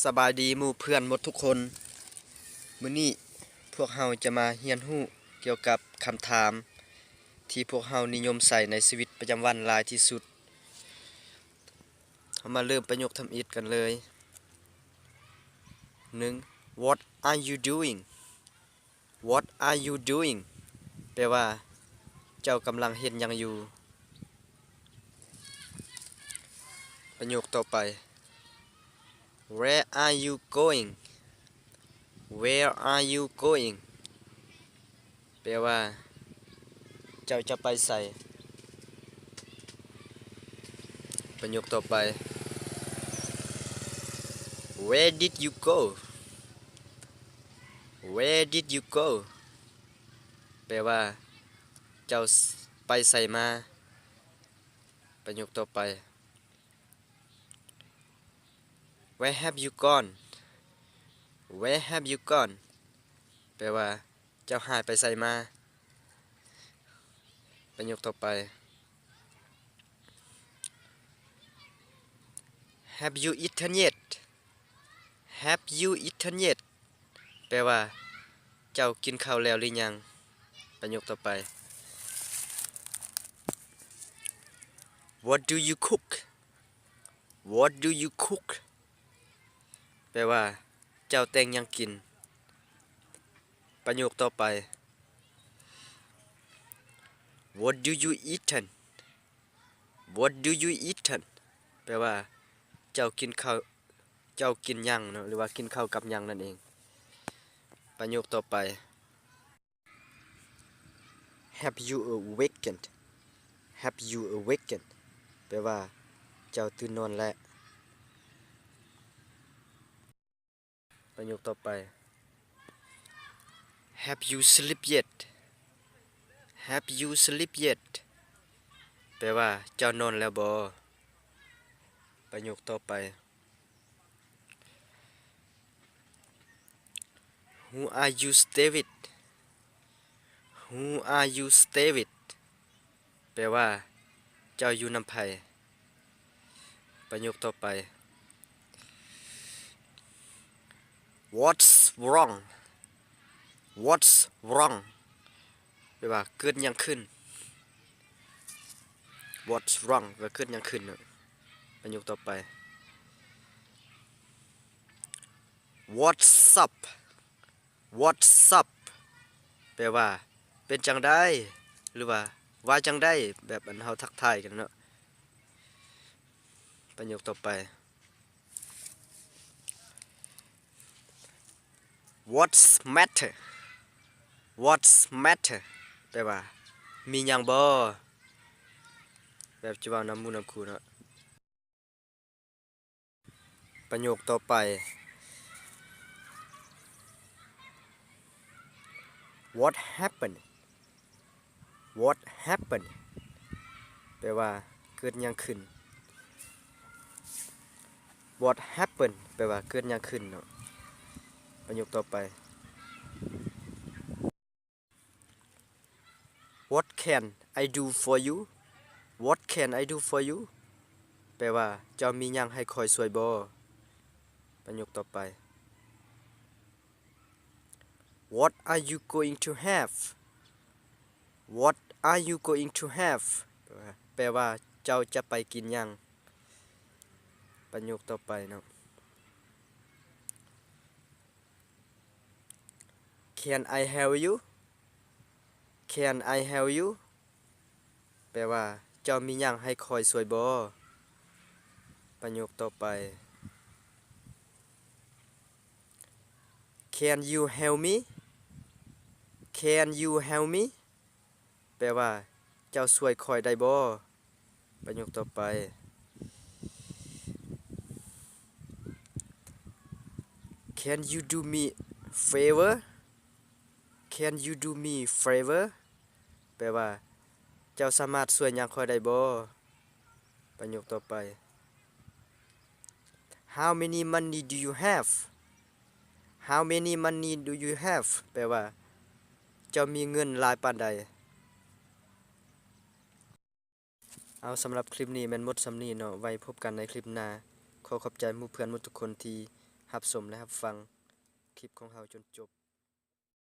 สบายดีหมู่เพื่อนหมดทุกคนมื้อนี้พวกเฮาจะมาเรียนรู้เกี่ยวกับคำถามที่พวกเฮานิยมใส่ในชีวิตประจำวันหลายที่สุดเฮามาเริ่มประโยคทำอิฐกันเลย 1. What are you doing What are you doing แปลว่าเจ้ากำลังเฮ็ดหยังอยู่ประโยคต่อไป Where are you going Where are you going แปลว่าเจ้าจะไปไสประโยคต่อไป Where did you go Where did you go แปลว่าเจ้าไปไสมาประโยคต่อไป Where have you gone Where have you gone แปลว่าเจ้าหายไปไสมาประโยคต่อไป Have you eaten yet Have you eaten yet แปลว่าเจ้ากินข้าวแล้วหรือยังประโยคต่อไป What do you cook What do you cook แปลว่าเจ้าแต่งหยังกินประโยคต่อไป What do you eaten What do you eaten แปลว่าเจ้ากินข้าวเจ้ากินหยังเนาะหรือว่ากินข้าวกับหยังนั่นเองประโยคต่อไป Have you awakened Have you awakened แปลว่าเจ้าตื่นนอนแล้วประโยคต่อไป Have you slept yet Have you slept yet แปลว่าเจ้านอนแล้วบ่ประโยคต่อไป Who are you stay with Who are you stay with แปลว่าเจ้าอยู่นำไผประโยคต่อไป What's wrong What's wrong แปลว่าเกิดหยังขึ้น What's wrong แปลว่าเกิดหยังขึ้นเนาะประโยคต่อไป What's up What's up แปลว่าเป็นจังได๋หรือว่าจังได๋แบบอันเฮาทักทายกันเนาะประโยคต่อไป What's matter What's matter แปลว่ามีหยังบ่แบบจะเว้านำหมู่นำครูเนาะประโยคต่อไป What happened What happened แปลว่าเกิดหยังขึ้น What happened แปลว่าเกิดหยังขึ้นเนาะประโยคต่อไป What can I do for you What can I do for you แปลว่าเจ้ามีหยังให้คอยช่วยบ่ประโยคต่อไป What are you going to have What are you going to have แปลว่าเจ้าจะไปกินหยังประโยคต่อไปเนาะ Can I help you Can I help you แปลว่าเจ้ามีหยังให้คอยช่วยบ่ประโยคต่อไป Can you help me Can you help me แปลว่าเจ้าช่วยคอยได้บ่ประโยคต่อไป Can you do me favor Can you do me favor แปลว่าเจ้าสามารถช่วยหยังคอยได้บ่ประโยคต่อไป How many money do you have How many money do you have แปลว่าเจ้ามีเงินหลายปานใดเอาสำหรับคลิปนี้แม่นหมดสำนี้เนาะไว้พบกันในคลิปหน้าขอขอบใจหมู่เพื่อนหมดทุกคนที่ รับชมและรับฟังคลิปของเราจนจบ